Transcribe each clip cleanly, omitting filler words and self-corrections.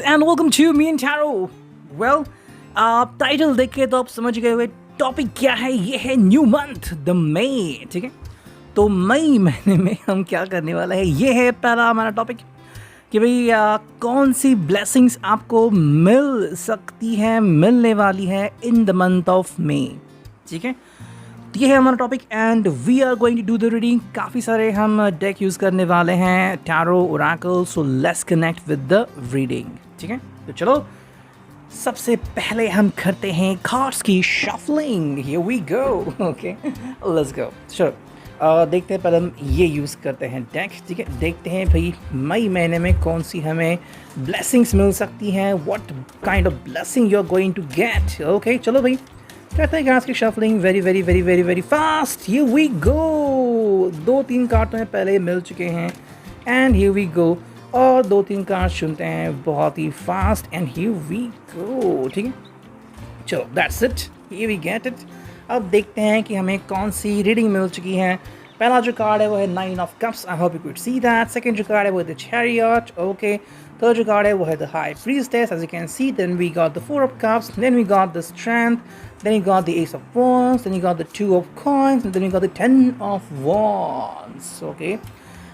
and welcome to me and Taro. Well, आप title देख के तो आप समझ गए हुए टॉपिक क्या है। ये है न्यू मंथ द मई। ठीक है, तो मई महीने में हम क्या करने वाला है, ये है पहला हमारा टॉपिक कि भाई कौन सी ब्लेसिंग्स आपको मिल सकती हैं, मिलने वाली है in the month of May. ठीक है, तो ये है हमारा topic and we are going to do the reading. काफ़ी सारे हम डेक यूज़ करने वाले हैं, tarot, oracle, so let's connect with the reading. ठीक है, तो चलो सबसे पहले हम करते हैं कार्ड्स की shuffling. Here we go. Okay, let's go. चलो देखते हैं, पहले हम ये यूज़ करते हैं डेक। ठीक है, देखते हैं भाई मई महीने में कौन सी हमें ब्लेसिंग्स मिल सकती हैं, what kind of blessing you are going to get. Okay, चलो भाई करते हैं कार्ड्स की shuffling very very very very very fast. Here we go. 2-3 card तो पहले मिल चुके हैं एंड हियर वी गो, और 2-3 कार्ड चुनते हैं बहुत ही fast and here we go. ठीक है, चलो that's it, here we get it. अब देखते हैं कि हमें कौन सी रीडिंग मिल चुकी है। पहला जो कार्ड है वो है 9 of cups, I hope you could see that. Second जो कार्ड है वो है द चैरियट। ओके, थर्ड जो कार्ड है वो है the high priestess, as you can see. Then we got the 4 of cups, then we got the strength, then you got the ace of wands, then you got the 2 of coins, and then you got the 10 of wands. Okay,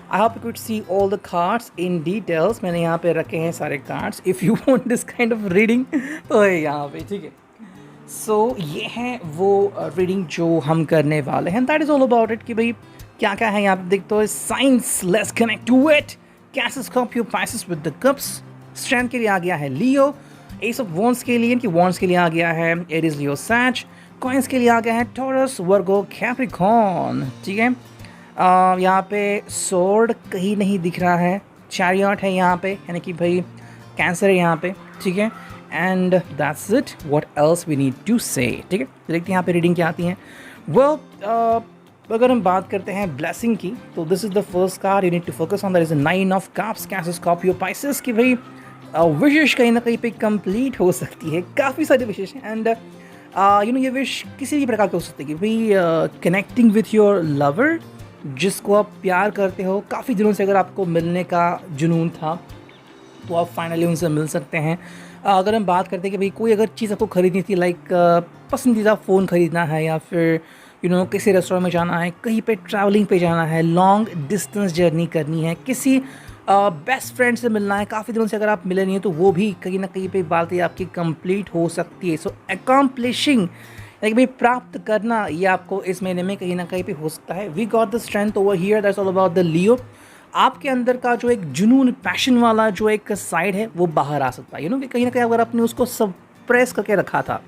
I hope you could see all the cards in details. मैंने यहाँ पे रखे हैं सारे cards if you want this kind of reading तो है यहाँ पे। ठीक है, so ये है वो reading जो हम करने वाले हैं। That is all about it कि भाई क्या क्या है यहाँ पे देखते हो। Science, let's connect to it. Cancer, Scorpio, Pisces with the cups. Strength के लिए आ गया है Leo। एस ऑफ वॉन्ड्स के लिए, कि वॉन्ड्स के लिए आ गया है एरीज, लियो, सैज। कॉइन्स के लिए आ गया है टॉरस, वर्गो, कैप्रिकॉर्न। ठीक है, यहाँ पे सोर्ड कहीं नहीं दिख रहा है, चैरियट है यहाँ पे, यानी कि भाई कैंसर है यहाँ पे। ठीक है, and that's it, what else we need to say. ठीक है, तो देखते हैं यहाँ पे रीडिंग क्या आती हैं। अगर हम बात करते हैं ब्लेसिंग की, तो this is the first card you need to focus on, that is 9 of cups, Cancer, Scorpio, Pisces. कि भाई विशेष कहीं ना कहीं पे कंप्लीट हो सकती है, काफ़ी सारे विशेष हैं एंड यू नो ये विश किसी भी प्रकार की हो सकती है कि भाई कनेक्टिंग विथ योर लवर, जिसको आप प्यार करते हो, काफ़ी दिनों से अगर आपको मिलने का जुनून था तो आप फाइनली उनसे मिल सकते हैं। अगर हम बात करते हैं कि भाई कोई अगर चीज़ आपको ख़रीदनी थी, लाइक पसंदीदा फ़ोन ख़रीदना है, या फिर यू नो किसी रेस्टोरेंट में जाना है, कहीं पे ट्रैवलिंग पे जाना है, लॉन्ग डिस्टेंस जर्नी करनी है, किसी बेस्ट फ्रेंड से मिलना है, काफ़ी दिनों से अगर आप मिले नहीं हैं, तो वो भी कहीं ना कहीं पे बात आपकी कंप्लीट हो सकती है। सो अकम्प्लिशिंग, लाइक भाई प्राप्त करना, ये आपको इस महीने में कहीं ना कहीं पे हो सकता है। We got the strength over here, that's all about the Leo. आपके अंदर का जो एक जुनून, पैशन वाला जो एक साइड है वो बाहर आ सकता है। यू नो कि कहीं ना कहीं अगर आपने उसको सप्रेस करके रखा था,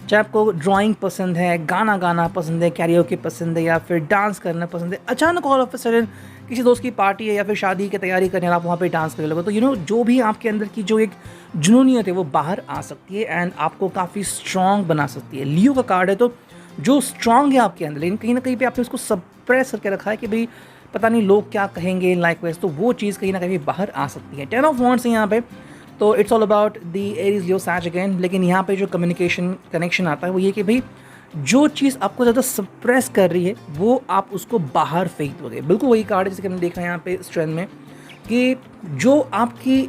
चाहे आपको ड्राइंग पसंद है, गाना गाना पसंद है, कैरियोके पसंद है, या फिर डांस करना पसंद है, अचानक ऑल ऑफ अ सडन किसी दोस्त की पार्टी है या फिर शादी की तैयारी करने आप वहाँ पे डांस करने लगे, तो यू नो जो भी आपके अंदर की जो एक जुनूनियत है वो बाहर आ सकती है एंड आपको काफ़ी स्ट्रॉन्ग बना सकती है। लियो का कार्ड है, तो जो स्ट्रॉन्ग है आपके अंदर, लेकिन कहीं ना कहीं पे आपने उसको सप्रेस करके रखा है कि भाई पता नहीं लोग क्या कहेंगे लाइक वाइज, तो वो चीज़ कहीं ना कहीं बाहर आ सकती है। 10 ऑफ वॉन्ड्स है यहाँ पे, तो it's all about the Aries, Leo, says again. लेकिन यहाँ पे जो कम्युनिकेशन कनेक्शन आता है वो ये कि भाई जो चीज़ आपको ज़्यादा सप्रेस कर रही है वो आप उसको बाहर फेंक दोगे। बिल्कुल वही कार्ड है जैसे कि हमने देखा है यहाँ पे स्ट्रेंथ में, कि जो आपकी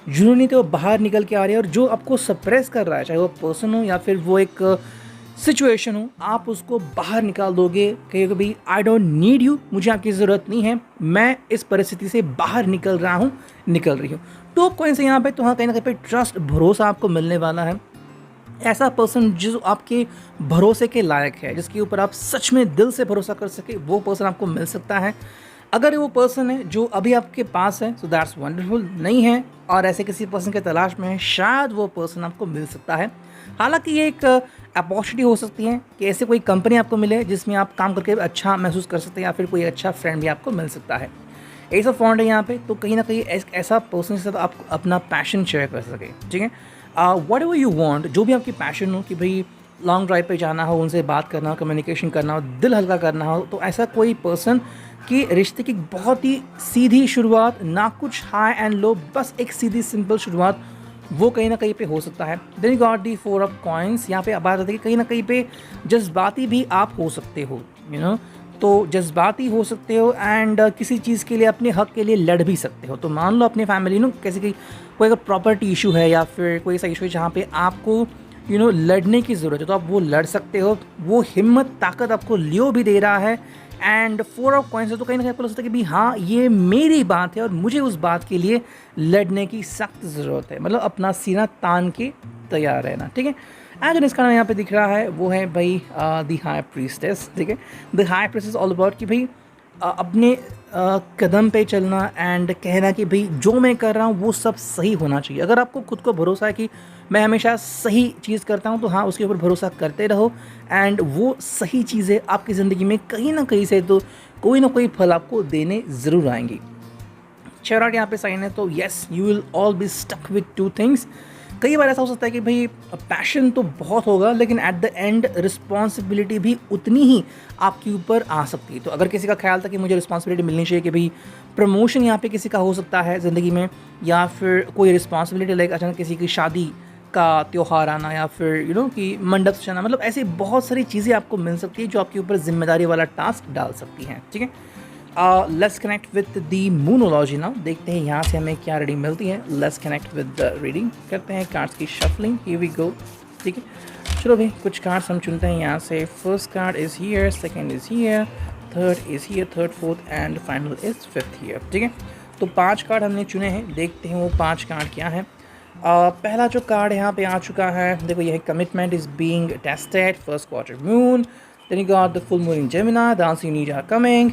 जुनूनियत है वो बाहर निकल के आ रही है, और जो आपको सप्रेस कर रहा है, चाहे वो पर्सन हो या फिर वो एक सिचुएशन हो, आप उसको बाहर निकाल दोगे। कहोगे भाई आई डोंट नीड यू, मुझे आपकी ज़रूरत नहीं है, मैं इस परिस्थिति से बाहर निकल रहा हूँ, निकल रही हूँ। तो कोई से यहाँ पे, तो हाँ कहीं ना कहीं पे ट्रस्ट, भरोसा आपको मिलने वाला है। ऐसा पर्सन जो आपके भरोसे के लायक है, जिसके ऊपर आप सच में दिल से भरोसा कर सके, वो पर्सन आपको मिल सकता है। अगर वो पर्सन है जो अभी आपके पास है, सो दैट्स वंडरफुल। नहीं है और ऐसे किसी पर्सन के तलाश में है, शायद वो पर्सन आपको मिल सकता है। हालांकि ये एक अपॉर्चुनिटी हो सकती है कि ऐसे कोई कंपनी आपको मिले जिसमें आप काम करके अच्छा महसूस कर सकते हैं, या फिर कोई अच्छा फ्रेंड भी आपको मिल सकता है। एस ऑफ वॉन्ड है यहाँ पे, तो कहीं ना कहीं ऐसा पर्सन के साथ आप अपना पैशन शेयर कर सके। ठीक है, वट एवर यू वांट, जो भी आपकी पैशन हो, कि भाई लॉन्ग ड्राइव पे जाना हो, उनसे बात करना हो, कम्युनिकेशन करना हो, दिल हल्का करना हो, तो ऐसा कोई पर्सन कि रिश्ते की बहुत ही सीधी शुरुआत, ना कुछ हाई एंड लो, बस एक सीधी सिंपल शुरुआत, वो कहीं ना कहीं पे हो सकता है। Then you got the 4 of coins. यहाँ पे बात आती है कि कहीं ना कहीं पे जज्बाती भी आप हो सकते हो, यू नो, तो जज्बाती हो सकते हो एंड किसी चीज़ के लिए अपने हक के लिए लड़ भी सकते हो। तो मान लो अपनी फैमिली नो कैसे कि कोई अगर प्रॉपर्टी इशू है या फिर कोई ऐसा इशू है जहाँ पे आपको लड़ने की ज़रूरत है, तो आप वो लड़ सकते हो। वो हिम्मत ताकत आपको लियो भी दे रहा है। एंड 4 ऑफ कॉइन्स है, तो कहीं ना कहीं आपको लग सकता है कि भाई हाँ ये मेरी बात है और मुझे उस बात के लिए लड़ने की सख्त ज़रूरत है, मतलब अपना सीना तान के तैयार रहना, ठीक है। एंड इसका नाम यहाँ पे दिख रहा है वो है भाई द हाई प्रीस्टेस, ठीक है। The high priestess all about कि भाई अपने कदम पे चलना एंड कहना कि भाई जो मैं कर रहा हूँ वो सब सही होना चाहिए। अगर आपको खुद को भरोसा है कि मैं हमेशा सही चीज़ करता हूँ, तो हाँ उसके ऊपर भरोसा करते रहो एंड वो सही चीज़ें आपकी ज़िंदगी में कहीं ना कहीं से तो कोई ना कोई फल आपको देने ज़रूर आएंगी। चेराट यहाँ पे साइन है, तो yes you will all be stuck with 2 things. कई बार ऐसा हो सकता है कि भाई पैशन तो बहुत होगा लेकिन एट द एंड रिस्पॉन्सिबिलिटी भी उतनी ही आपके ऊपर आ सकती है। तो अगर किसी का ख्याल था कि मुझे रिस्पॉन्सिबिलिटी मिलनी चाहिए कि भाई प्रमोशन यहाँ पे किसी का हो सकता है ज़िंदगी में, या फिर कोई रिस्पॉन्सिबिलिटी लाइक अचानक किसी की शादी का त्यौहार आना, या फिर कि मंडप सजाना, मतलब ऐसी बहुत सारी चीज़ें आपको मिल सकती है जो आपके ऊपर जिम्मेदारी वाला टास्क डाल सकती हैं, ठीक है। Let's connect with the moonology now. देखते हैं यहाँ से हमें क्या रीडिंग मिलती है। Let's connect with the reading, करते हैं कार्ड्स की शफलिंग। हियर वी गो, ठीक है। चलो भाई कुछ कार्ड्स हम चुनते हैं यहाँ से। First card is here, second is here, third is here, third fourth and final is fifth here, ठीक है। तो 5 कार्ड हमने चुने हैं, देखते हैं वो 5 कार्ड क्या है। पहला जो कार्ड यहाँ पे आ चुका है, देखो ये है commitment is being tested, first quarter moon, then you got the full moon in Gemini, the answer you need are coming,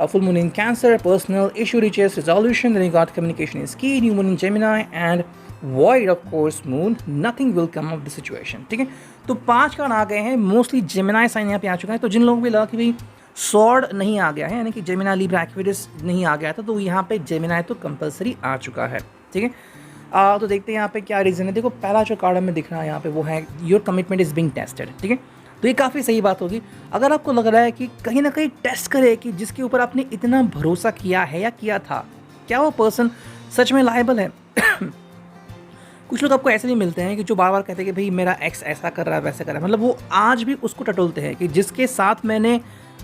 full moon in Cancer, personal issue reaches resolution, then you got communication is key, new moon in Gemini and void of course moon, nothing will come of the situation, ठीक है। तो 5 card आ गए हैं, mostly Gemini sign यहाँ पे आ चुका है। तो जिन लोगों को भी लगा कि भाई सॉर्ड नहीं आ गया है, यानी कि जेमिनी लिब्रा एक्विडिस नहीं आ गया था, तो यहाँ पे जेमिनाई तो कंपलसरी आ चुका है, ठीक है। तो देखते हैं यहाँ पे क्या रीज़न है। देखो पहला जो कार्ड हमें दिख रहा है यहाँ पे वो है your commitment is being tested, ठीक है। तो ये काफ़ी सही बात होगी। अगर आपको लग रहा है कि कहीं ना कहीं टेस्ट करे कि जिसके ऊपर आपने इतना भरोसा किया है या किया था, क्या वो पर्सन सच में लायबल है। कुछ लोग आपको ऐसे भी मिलते हैं कि जो बार बार कहते हैं कि भाई मेरा एक्स ऐसा कर रहा है वैसा कर रहा है, मतलब वो आज भी उसको टटोलते हैं कि जिसके साथ मैंने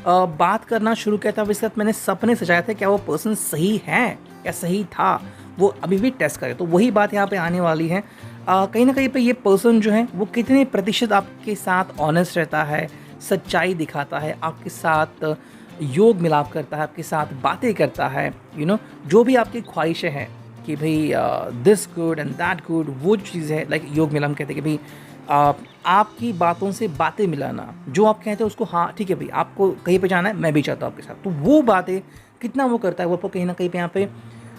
बात करना शुरू किया था, जिसके साथ मैंने सपने सजाए थे, क्या वो पर्सन सही है या सही था, वो अभी भी टेस्ट करे। तो वही बात यहाँ पे आने वाली है। कहीं ना कहीं पे ये पर्सन जो है वो कितने प्रतिशत आपके साथ ऑनेस्ट रहता है, सच्चाई दिखाता है, आपके साथ योग मिलाप करता है, आपके साथ बातें करता है, जो भी आपकी ख्वाहिशें हैं कि भाई this good and that good, वो चीज़ है लाइक योग मिलाप कहते हैं कि भाई आपकी बातों से बातें मिलाना, जो आप कहते हैं उसको हाँ ठीक है भाई आपको कहीं पे जाना है, मैं भी चाहता हूँ आपके साथ। तो वो बातें कितना वो करता है, वो आपको कहीं ना कहीं पे यहाँ पे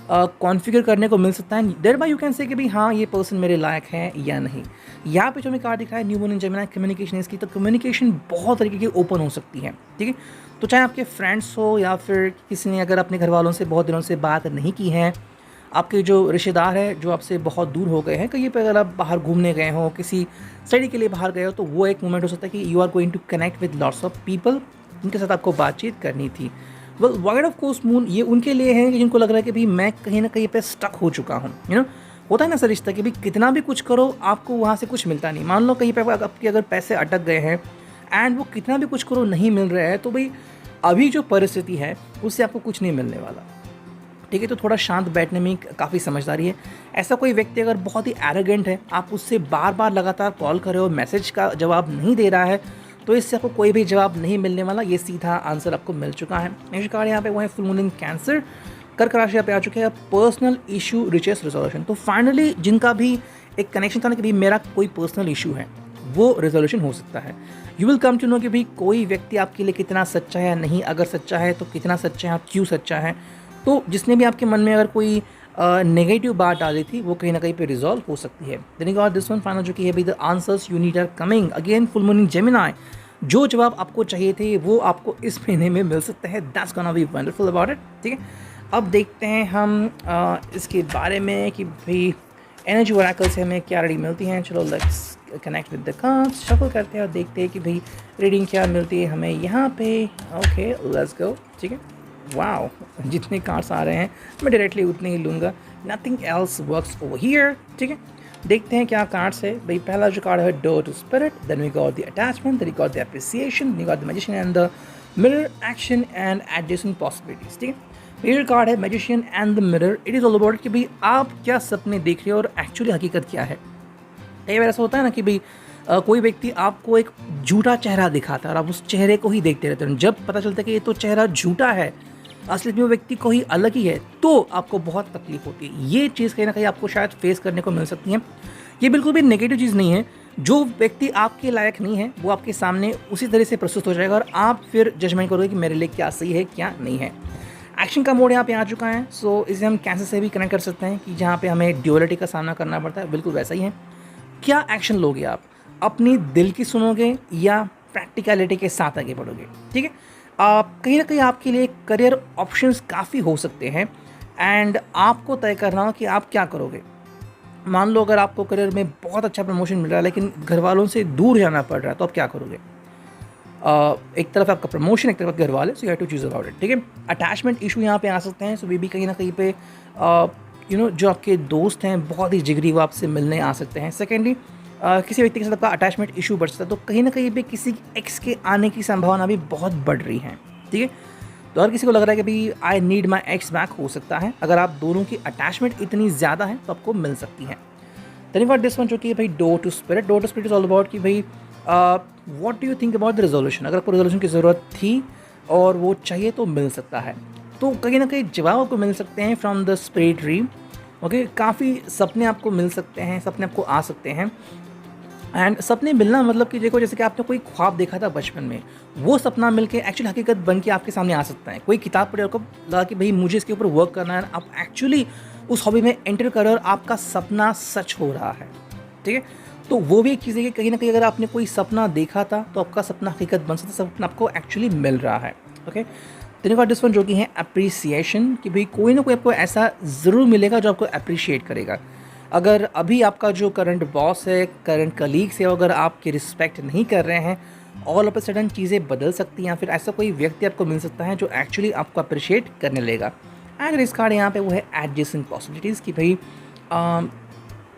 कॉन्फ़िगर करने को मिल सकता है। There bye you can say कि भाई हाँ ये पर्सन मेरे लायक है या नहीं। यहाँ पे जो हमें कार्ड दिखा है new moon in Gemini, communication इसकी, तो कम्युनिकेशन बहुत तरीके की ओपन हो सकती है, ठीक है। तो चाहे आपके फ्रेंड्स हो या फिर किसी ने अगर अपने घर वालों से बहुत दिनों से बात नहीं की है, आपके जो रिश्तेदार हैं जो आपसे बहुत दूर हो गए हैं, कहीं पे अगर आप बाहर घूमने गए हो, किसी स्टडी के लिए बाहर गए हो, तो वो एक मोमेंट हो सकता है कि you are going to connect with lots of people जिनके साथ आपको बातचीत करनी थी। Well wide of course moon ये उनके लिए है कि जिनको लग रहा है कि भाई मैं कहीं ना कहीं पे स्टक हो चुका हूँ। होता है ना सर रिश्ता कि भाई कितना भी कुछ करो आपको वहाँ से कुछ मिलता नहीं। मान लो कहीं पे आपके अगर पैसे अटक गए हैं एंड वो कितना भी कुछ करो नहीं मिल रहा है, तो भाई अभी जो परिस्थिति है उससे आपको कुछ नहीं मिलने वाला, ठीक है। तो थोड़ा शांत बैठने में काफ़ी समझदारी है। ऐसा कोई व्यक्ति अगर बहुत ही एरोगेंट है, आप उससे बार बार लगातार कॉल कर रहे हो, मैसेज का जवाब नहीं दे रहा है, तो इससे आपको कोई भी जवाब नहीं मिलने वाला, ये सीधा आंसर आपको मिल चुका है। नेक्स्ट कार्ड यहाँ पे वो है फुल मून इन कैंसर, कर्क राशि यहाँ पे आ चुके हैं, पर्सनल इशू रिचेस रिजोल्यूशन। तो फाइनली जिनका भी एक कनेक्शन था ना कि भाई मेरा कोई पर्सनल इशू है, वो रेजोल्यूशन हो सकता है। You will come to know कि भाई कोई व्यक्ति आपके लिए कितना सच्चा है या नहीं, अगर सच्चा है तो कितना सच्चा है, क्यों सच्चा है। तो जिसने भी आपके मन में अगर कोई नेगेटिव बात डाली थी वो कहीं ना कहीं पे रिजॉल्व हो सकती है। Then you got this one final जो कि है भाई the answers you need are coming, again full moon in Gemini. जो जवाब आपको चाहिए थे वो आपको इस महीने में मिल सकता है। That's gonna be wonderful about it, ठीक है। अब देखते हैं हम इसके बारे में कि भाई एनर्जी ओरेकल से हमें क्या रीडिंग मिलती हैं। चलो let's connect with the cards, shuffle करते हैं और देखते हैं कि भाई रीडिंग क्या मिलती है हमें यहाँ पे। ओके लेट्स गो, ठीक है। वाओ, जितने कार्ड्स आ रहे हैं मैं डायरेक्टली उतने ही लूँगा, nothing else works over here, ठीक है। देखते हैं क्या कार्ड्स है भाई। पहला जो कार्ड है door to spirit, then we got the attachment, then we got the appreciation, then we got the magician and the mirror, action and adjacent possibilities. ठीक है, मेरा कार्ड है magician and the mirror. It is all about कि भाई आप क्या सपने देख रहे हो और एक्चुअली हकीकत क्या है। कई बार ऐसा होता है ना कि भाई कोई व्यक्ति आपको एक झूठा चेहरा दिखाता है और आप उस चेहरे को ही देखते रहते हो। जब पता चलता है कि ये तो चेहरा झूठा है, असलियत में वो व्यक्ति कोई अलग ही है, तो आपको बहुत तकलीफ होती है। ये चीज़ कहीं ना कहीं आपको शायद फेस करने को मिल सकती है। ये बिल्कुल भी नेगेटिव चीज़ नहीं है। जो व्यक्ति आपके लायक नहीं है वो आपके सामने उसी तरह से प्रस्तुत हो जाएगा और आप फिर जजमेंट करोगे कि मेरे लिए क्या सही है क्या नहीं है। एक्शन का मोड यहाँ पे आ चुका है, सो इसे हम कैंसर से भी कनेक्ट कर सकते हैं कि जहाँ पे हमें ड्यूअलिटी का सामना करना पड़ता है, बिल्कुल वैसा ही है। क्या एक्शन लोगे आप? अपनी दिल की सुनोगे या प्रैक्टिकलिटी के साथ आगे बढ़ोगे? ठीक है, कहीं ना कहीं आपके लिए करियर ऑप्शंस काफ़ी हो सकते हैं एंड आपको तय करना हो कि आप क्या करोगे। मान लो अगर आपको करियर में बहुत अच्छा प्रमोशन मिल रहा है लेकिन घर वालों से दूर जाना पड़ रहा है, तो आप क्या करोगे? एक तरफ आपका प्रमोशन, एक तरफ घर वाले, so you have to choose about it. ठीक है, अटैचमेंट इशू यहाँ पे आ सकते हैं, सो भी कहीं ना कहीं पे जो आपके दोस्त हैं बहुत ही जिगरी, वो आपसे मिलने आ सकते हैं। सेकेंडली किसी व्यक्ति के साथ आपका अटैचमेंट इशू बढ़ सकता है, तो कहीं ना कहीं पे किसी एक्स के आने की संभावना भी बहुत बढ़ रही है। ठीक है, तो अगर किसी को लग रहा है कि भाई I need my x back, हो सकता है अगर आप दोनों की अटैचमेंट इतनी ज़्यादा है तो आपको मिल सकती है। देन व्हाट दिस वन जो कि भाई door to spirit. Door to spirit is all about कि भाई what do you think about the resolution. अगर आपको रेजोल्यूशन की ज़रूरत थी और वो चाहिए तो मिल सकता है, तो कहीं ना कहीं जवाब आपको मिल सकते हैं from the spirit dream. Okay, काफ़ी सपने आपको मिल सकते हैं, सपने आपको आ सकते हैं। एंड सपने मिलना मतलब कि देखो, जैसे कि आपने कोई ख्वाब देखा था बचपन में, वो सपना मिलके एक्चुअली हकीकत बन के आपके सामने आ सकता है। कोई किताब पढ़े आपको लगा कि भाई मुझे इसके ऊपर वर्क करना है, आप एक्चुअली उस हॉबी में एंटर करो और आपका सपना सच हो रहा है। ठीक है, तो वो भी एक चीज़ है कि कहीं ना कहीं अगर आपने कोई सपना देखा था तो आपका सपना हकीकत बन सकता है, सपना आपको एक्चुअली मिल रहा है। ओके, तेरे का डिस वन जो कि है अप्रिसिएशन, कि भाई कोई ना कोई आपको ऐसा ज़रूर मिलेगा जो आपको अप्रिशिएट करेगा। अगर अभी आपका जो करंट बॉस है, करंट कलीग्स है, अगर आपकी रिस्पेक्ट नहीं कर रहे हैं, ऑल ऑफ अ सडन चीज़ें बदल सकती हैं, या फिर ऐसा कोई व्यक्ति आपको मिल सकता है जो एक्चुअली आपको अप्रिशिएट करने लगेगा। एंड इस कार्ड यहाँ पे वो है एडजेसेंट पॉसिबिलिटीज़, कि भाई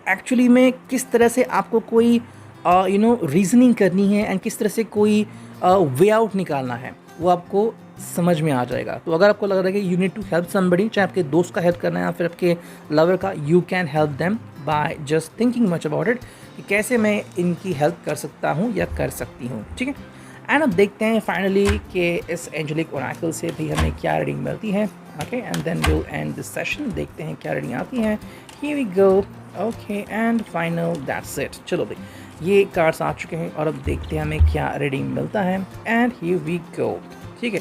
एक्चुअली में किस तरह से आपको कोई रीजनिंग करनी है एंड किस तरह से कोई वे आउट निकालना है, वो आपको समझ में आ जाएगा। तो अगर आपको लग रहा है कि you need to help somebody, चाहे आपके दोस्त का हेल्प करना है या फिर आपके लवर का, you can help them by just thinking much about it कि कैसे मैं इनकी हेल्प कर सकता हूँ या कर सकती हूँ। ठीक है, एंड अब देखते हैं फाइनली कि इस एंजेलिक ओरेकल से भी हमें क्या रीडिंग मिलती है। Okay, and then will end this session. देखते हैं क्या रीडिंग आती है। Here we go. Okay, and final that's it. चलो भाई, ये कार्ड्स आ चुके हैं और अब देखते हैं हमें क्या रीडिंग मिलता है। And here we go. ठीक है,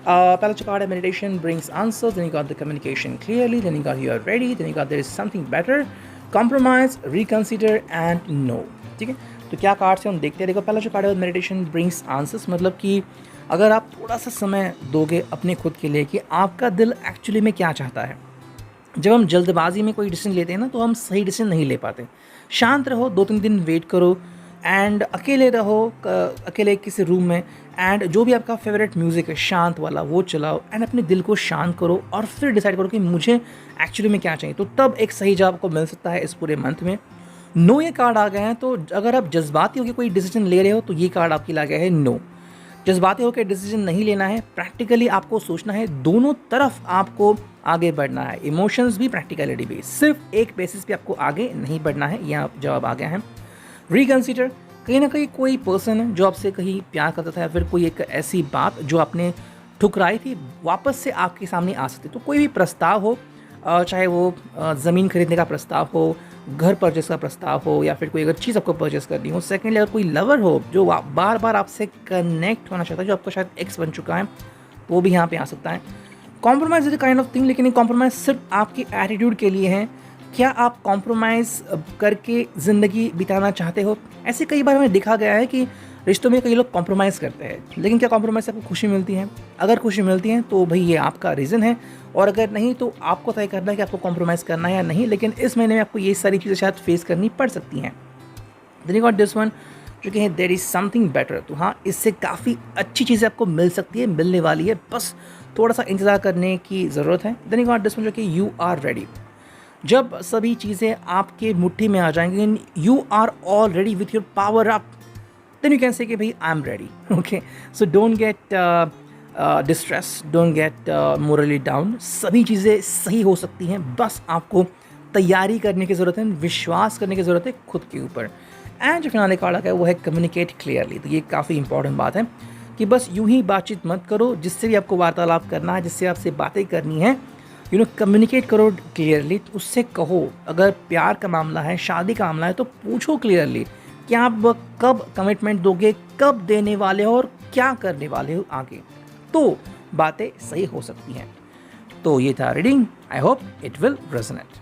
पहला जो कार्ड है meditation brings answers, then you got the communication clearly, then you got you are ready, then you got there is something better, compromise, reconsider and no. ठीक है, तो क्या cards हैं हम देखते हैं। देखो, पहला जो कार्ड है मेडिटेशन ब्रिंग्स आंसर्स, मतलब कि अगर आप थोड़ा सा समय दोगे अपने खुद के लिए कि आपका दिल एक्चुअली में क्या चाहता है। जब हम जल्दबाजी में कोई डिसीजन लेते हैं ना, तो हम सही डिसीजन नहीं ले पाते। शांत रहो, 2-3 दिन वेट करो एंड अकेले रहो, अकेले किसी रूम में, एंड जो भी आपका फेवरेट म्यूज़िक है शांत वाला वो चलाओ एंड अपने दिल को शांत करो और फिर डिसाइड करो कि मुझे एक्चुअली में क्या चाहिए। तो तब एक सही जवाब आपको मिल सकता है इस पूरे मंथ में। नो ये कार्ड आ गए हैं, तो अगर आप जज्बाती होकर कोई डिसीजन ले रहे हो तो ये कार्ड आपके लिए आ गया है नो। जज्बाती होकर डिसीजन नहीं लेना है, प्रैक्टिकली आपको सोचना है, दोनों तरफ आपको आगे बढ़ना है, इमोशंस भी प्रैक्टिकलिटी भी, सिर्फ एक बेसिस पे आपको आगे नहीं बढ़ना है। यह जवाब आ गया है। रिकंसीडर, कहीं ना कहीं कोई पर्सन है जो आपसे कहीं प्यार करता था या फिर कोई एक ऐसी बात जो आपने ठुकराई थी वापस से आपके सामने आ सकती। तो कोई भी प्रस्ताव हो, चाहे वो ज़मीन खरीदने का प्रस्ताव हो, घर परचेस का प्रस्ताव हो, या फिर कोई अगर चीज़ आपको परचेस करनी हो। सेकेंडली, अगर कोई लवर हो जो बार बार आपसे कनेक्ट होना चाहता है, जो आपको शायद एक्स बन चुका है, वो भी यहाँ पे आ सकता है। Compromise is kind of thing, लेकिन ये कॉम्प्रोमाइज़ सिर्फ आपकी एटीट्यूड के लिए है। क्या आप कॉम्प्रोमाइज़ करके ज़िंदगी बिताना चाहते हो? ऐसे कई बार हमें देखा गया है कि रिश्तों में कई लोग कॉम्प्रोमाइज़ करते हैं, लेकिन क्या कॉम्प्रोमाइज़ से आपको खुशी मिलती है? अगर खुशी मिलती है तो भाई ये आपका रीज़न है, और अगर नहीं तो आपको तय करना है कि आपको कॉम्प्रोमाइज़ करना है या नहीं। लेकिन इस महीने में आपको ये सारी चीज़ें शायद फेस करनी पड़ सकती हैं। Then you got this one जो कि है देयर इज़ समथिंग बेटर। तो हाँ, इससे काफ़ी अच्छी चीज़ें आपको मिल सकती है, मिलने वाली है, बस थोड़ा सा इंतज़ार करने की ज़रूरत है। Then you got this one जो कि यू आर रेडी। जब सभी चीज़ें आपके मुट्ठी में आ जाएंगी, you are already with your power up, then you can say कि भाई I am ready. Okay, so don't get distress, don't get morally down. सभी चीज़ें सही हो सकती हैं, बस आपको तैयारी करने की ज़रूरत है, विश्वास करने की ज़रूरत है खुद के ऊपर. एंड जो फिनाले कार्ड है वो है कम्युनिकेट क्लियरली. तो ये काफ़ी इंपॉर्टेंट बात है कि बस यूं ही बातचीत मत करो. जिससे भी आपको वार्तालाप करना है, जिससे आपसे बातें करनी है, कम्युनिकेट करो क्लियरली. उससे कहो, अगर प्यार का मामला है, शादी का मामला है, तो पूछो क्लियरली कि आप कब कमिटमेंट दोगे, कब देने वाले हो और क्या करने वाले हो आगे. तो बातें सही हो सकती हैं. तो ये था reading. I hope it will resonate.